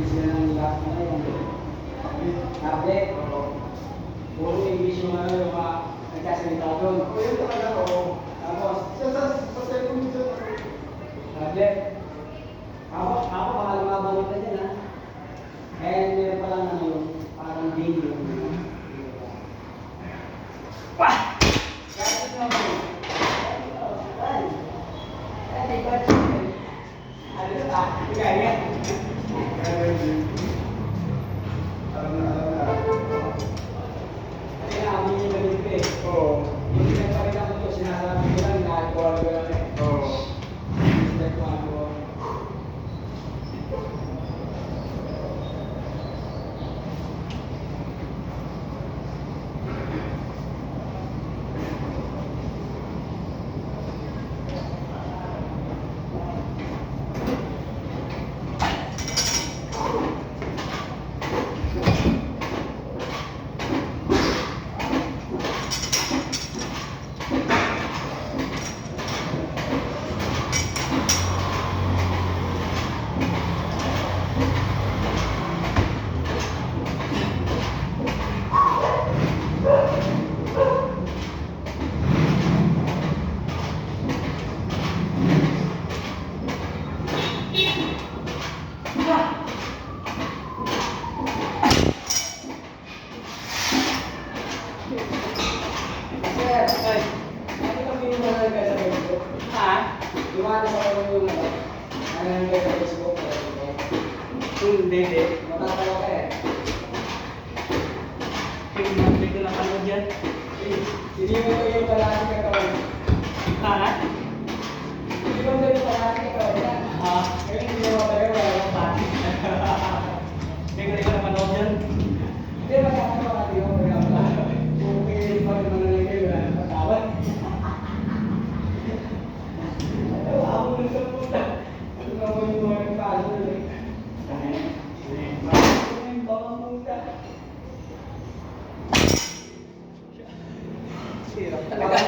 sila ng lahat na yun. Tablet. Puro English yung ano, yung mga nagkasalita doon. O yun talaga, oo. Tapos, Sa cellphone dito. tablet. Ako baka lumabalik na dyan ha. And meron pa lang ano yung parang game yung Wah! Kahit ito naman. Ay, di ba? Ano ito ba? Kaya Alam na. kasi naamin yung ganito eh. Oo. Yung pinagpakita ko ito, sinasabi ko lang, nakakuha ko lang eh. Oo. Pinagpakita ko. Sir, ay, ano yung pinuha ng sa Facebook? Ha? Lumata sa kayo yung ano? Ano yung sa Facebook? Hindi. Matatawa ka eh. Yung mga ko lang ano dyan. Hindi mo ito yung palagi ka kawin. Ha? Hindi mo ito yung palagi ka kawin yan. Ngayon hindi mo matagal wala kang pati. Hindi ko rin napanood dyan. Hindi, magkakatawa natin yung mga pala. Okay, pa rin mga nalagay, wala nang patawad. Ako mo sa puta. Ano ka mo yung mga nagpaso eh. Baka puta. Hirap talaga.